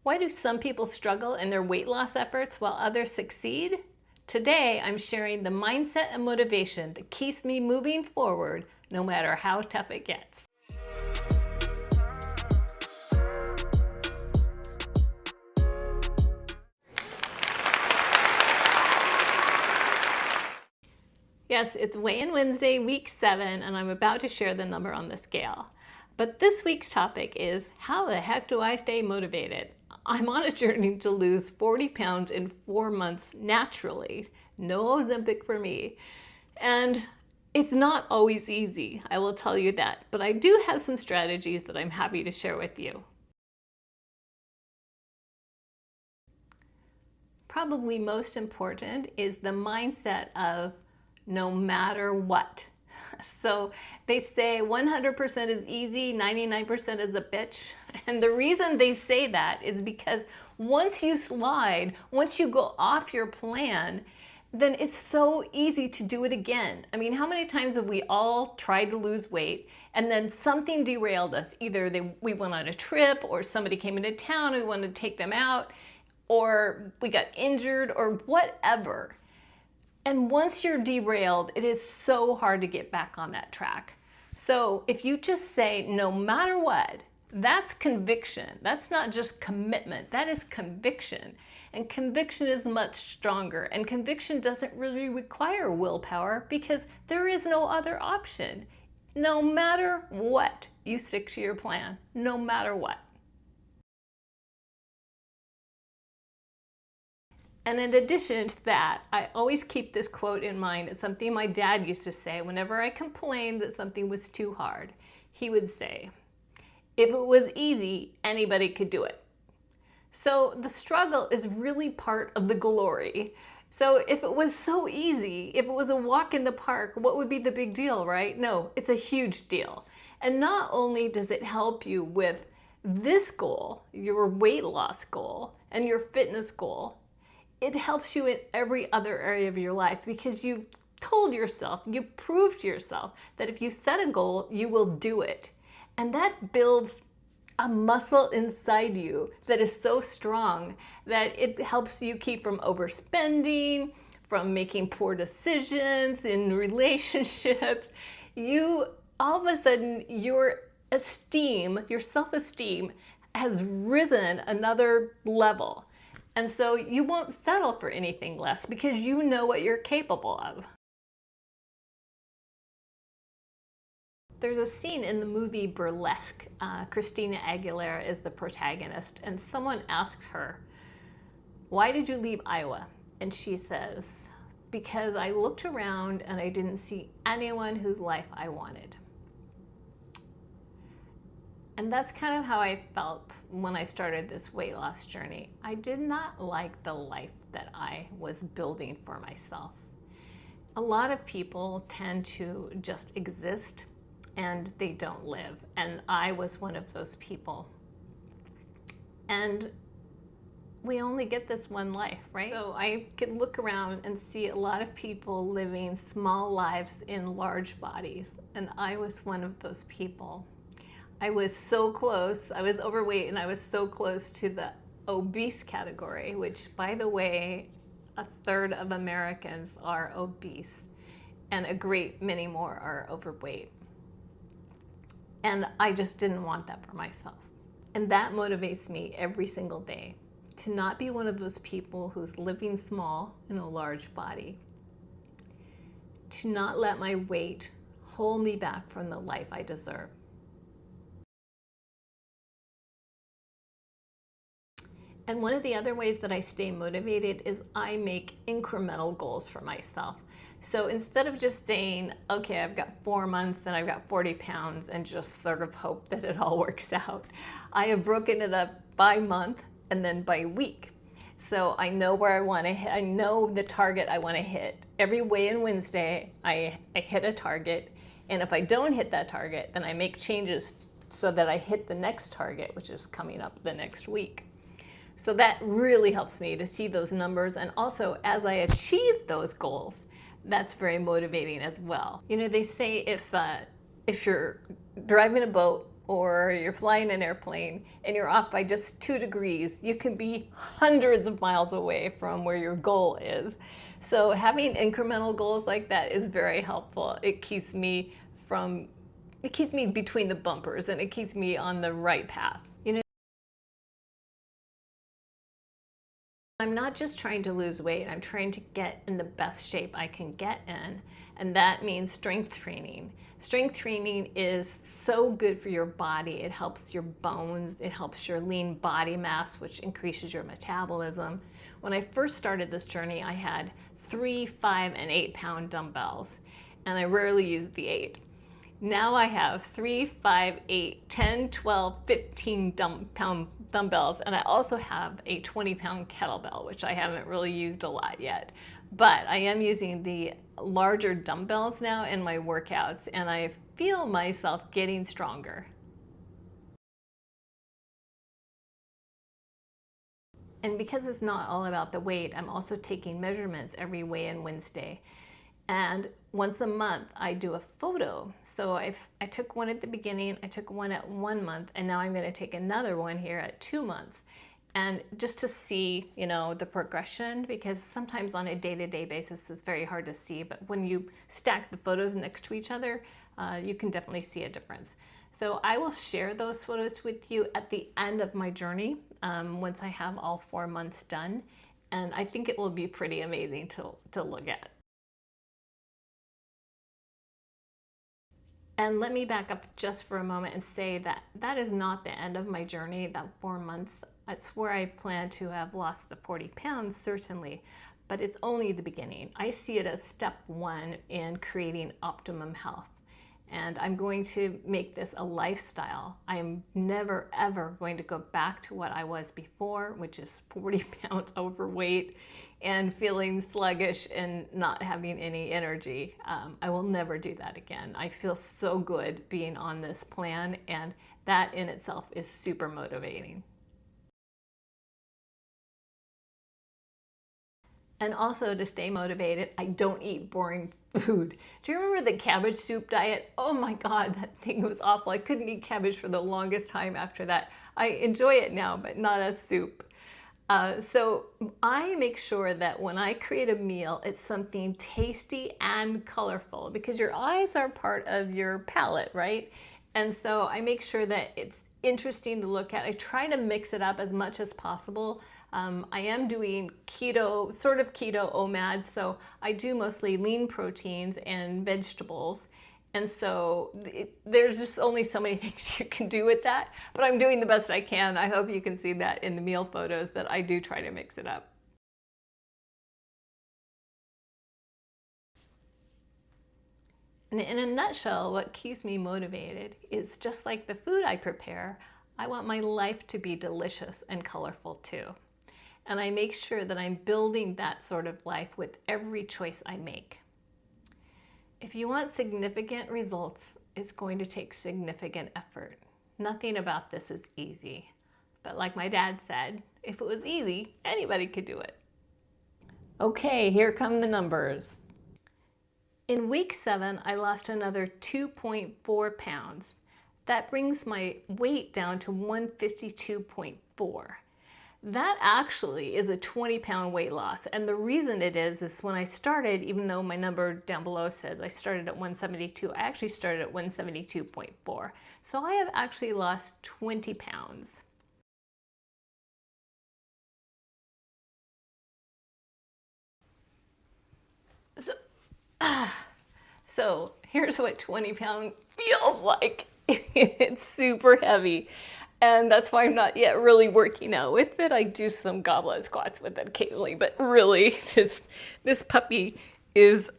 Why do some people struggle in their weight loss efforts while others succeed? Today, I'm sharing the mindset and motivation that keeps me moving forward no matter how tough it gets. Yes, it's Weigh-In Wednesday, week 7, and I'm about to share the number on the scale. But this week's topic is, how the heck do I stay motivated? I'm on a journey to lose 40 pounds in 4 months naturally. No Ozempic for me. And it's not always easy, I will tell you that. But I do have some strategies that I'm happy to share with you. Probably most important is the mindset of no matter what. So they say 100% is easy, 99% is a bitch. And the reason they say that is because once you slide, once you go off your plan, then it's so easy to do it again. I mean, how many times have we all tried to lose weight and then something derailed us? Either we went on a trip, or somebody came into town, we wanted to take them out, or we got injured, or whatever. And once you're derailed, it is so hard to get back on that track. So if you just say, no matter what, that's conviction. That's not just commitment, that is conviction. And conviction is much stronger. And conviction doesn't really require willpower because there is no other option. No matter what, you stick to your plan, no matter what. And in addition to that, I always keep this quote in mind. It's something my dad used to say whenever I complained that something was too hard. He would say, if it was easy, anybody could do it. So the struggle is really part of the glory. So if it was so easy, if it was a walk in the park, what would be the big deal, right? No, it's a huge deal. And not only does it help you with this goal, your weight loss goal, and your fitness goal, it helps you in every other area of your life because you've told yourself, you've proved to yourself that if you set a goal, you will do it. And that builds a muscle inside you that is so strong that it helps you keep from overspending, from making poor decisions in relationships. All of a sudden, your esteem, your self-esteem has risen another level. And so you won't settle for anything less because you know what you're capable of. There's a scene in the movie Burlesque. Christina Aguilera is the protagonist, and someone asks her, why did you leave Iowa? And she says, because I looked around and I didn't see anyone whose life I wanted. And that's kind of how I felt when I started this weight loss journey. I did not like the life that I was building for myself. A lot of people tend to just exist and they don't live. And I was one of those people. And we only get this one life, right? So I could look around and see a lot of people living small lives in large bodies. And I was one of those people. I was so close, I was overweight, and I was so close to the obese category, which, by the way, 1/3 of Americans are obese, and a great many more are overweight. And I just didn't want that for myself. And that motivates me every single day, to not be one of those people who's living small in a large body, to not let my weight hold me back from the life I deserve. And one of the other ways that I stay motivated is I make incremental goals for myself. So instead of just saying, okay, I've got 4 months and I've got 40 pounds and just sort of hope that it all works out, I have broken it up by month and then by week. So I know where I want to hit, I know the target I want to hit. Every Weigh-In Wednesday, I hit a target. And if I don't hit that target, then I make changes so that I hit the next target, which is coming up the next week. So that really helps me to see those numbers. And also, as I achieve those goals, that's very motivating as well. You know, they say if you're driving a boat or you're flying an airplane and you're off by just 2 degrees, you can be hundreds of miles away from where your goal is. So having incremental goals like that is very helpful. It keeps me between the bumpers, and it keeps me on the right path. I'm not just trying to lose weight, I'm trying to get in the best shape I can get in. And that means strength training. Strength training is so good for your body. It helps your bones, it helps your lean body mass, which increases your metabolism. When I first started this journey, I had 3, 5, and 8 pound dumbbells, and I rarely used the 8. Now I have 3, 5, 8, 10, 12, 15 pound dumbbells, and I also have a 20-pound kettlebell, which I haven't really used a lot yet. But I am using the larger dumbbells now in my workouts, and I feel myself getting stronger. And because it's not all about the weight, I'm also taking measurements every weigh-in Wednesday. And once a month, I do a photo. So I took one at the beginning, I took one at 1 month, and now I'm going to take another one here at 2 months. And just to see, the progression, because sometimes on a day-to-day basis, it's very hard to see. But when you stack the photos next to each other, you can definitely see a difference. So I will share those photos with you at the end of my journey, once I have all 4 months done. And I think it will be pretty amazing to look at. And let me back up just for a moment and say that that is not the end of my journey, that 4 months. That's where I plan to have lost the 40 pounds, certainly, but it's only the beginning. I see it as step 1 in creating optimum health. And I'm going to make this a lifestyle. I am never, ever going to go back to what I was before, which is 40 pounds overweight and feeling sluggish and not having any energy. I will never do that again. I feel so good being on this plan, and that in itself is super motivating. And also, to stay motivated, I don't eat boring food. Do you remember the cabbage soup diet? Oh my God, that thing was awful. I couldn't eat cabbage for the longest time after that. I enjoy it now, but not as soup. So I make sure that when I create a meal, it's something tasty and colorful, because your eyes are part of your palate, right? And so I make sure that it's interesting to look at. I try to mix it up as much as possible. I am doing keto, sort of keto OMAD, so I do mostly lean proteins and vegetables. And so there's just only so many things you can do with that, but I'm doing the best I can. I hope you can see that in the meal photos, that I do try to mix it up. And in a nutshell, what keeps me motivated is, just like the food I prepare, I want my life to be delicious and colorful too. And I make sure that I'm building that sort of life with every choice I make. If you want significant results, it's going to take significant effort. Nothing about this is easy. But like my dad said, if it was easy, anybody could do it. Okay, here come the numbers. In week 7, I lost another 2.4 pounds. That brings my weight down to 152.4. That actually is a 20-pound weight loss. And the reason it is when I started, even though my number down below says I started at 172, I actually started at 172.4. So I have actually lost 20 pounds. So here's what 20 pound feels like. It's super heavy. And that's why I'm not yet really working out with it. I do some goblet squats with it occasionally, but really this puppy is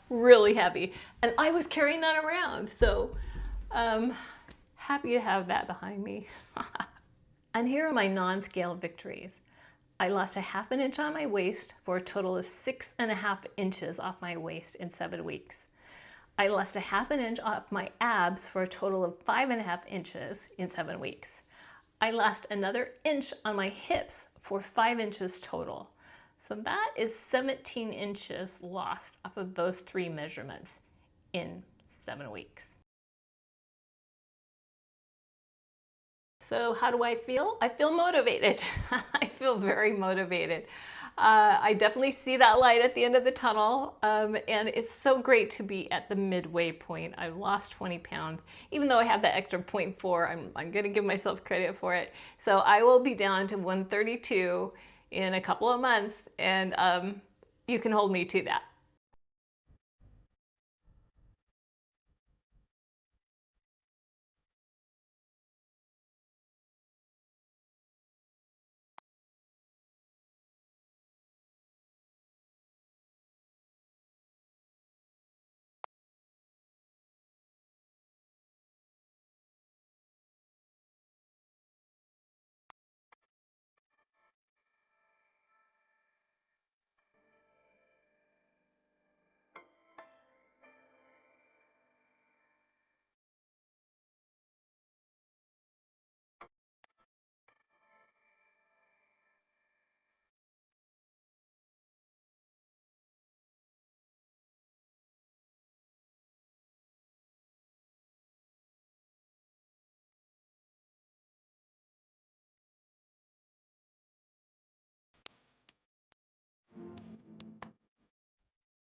really heavy. And I was carrying that around, so happy to have that behind me. And here are my non-scale victories. I lost a ½ an inch on my waist for a total of 6.5 inches off my waist in 7 weeks. I lost a ½ an inch off my abs for a total of 5.5 inches in 7 weeks. I lost another inch on my hips for 5 inches total. So that is 17 inches lost off of those 3 measurements in 7 weeks. So how do I feel? I feel motivated. I feel very motivated. I definitely see that light at the end of the tunnel, and it's so great to be at the midway point. I've lost 20 pounds, even though I have that extra 0.4. I'm going to give myself credit for it. So I will be down to 132 in a couple of months, and you can hold me to that.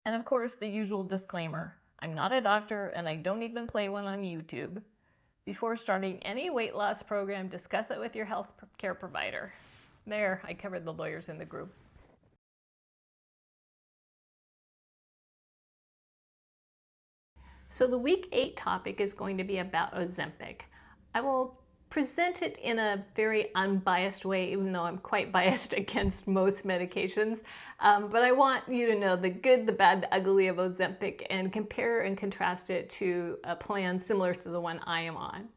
And of course, the usual disclaimer. I'm not a doctor and I don't even play one on YouTube. Before starting any weight loss program, discuss it with your health care provider. There, I covered the lawyers in the group. So the week 8 topic is going to be about Ozempic. I will present it in a very unbiased way, even though I'm quite biased against most medications. But I want you to know the good, the bad, the ugly of Ozempic and compare and contrast it to a plan similar to the one I am on.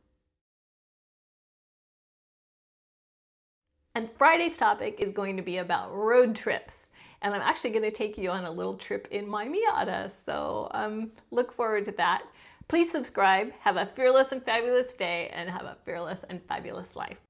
And Friday's topic is going to be about road trips. And I'm actually going to take you on a little trip in my Miata. So look forward to that. Please subscribe. Have a fearless and fabulous day and have a fearless and fabulous life.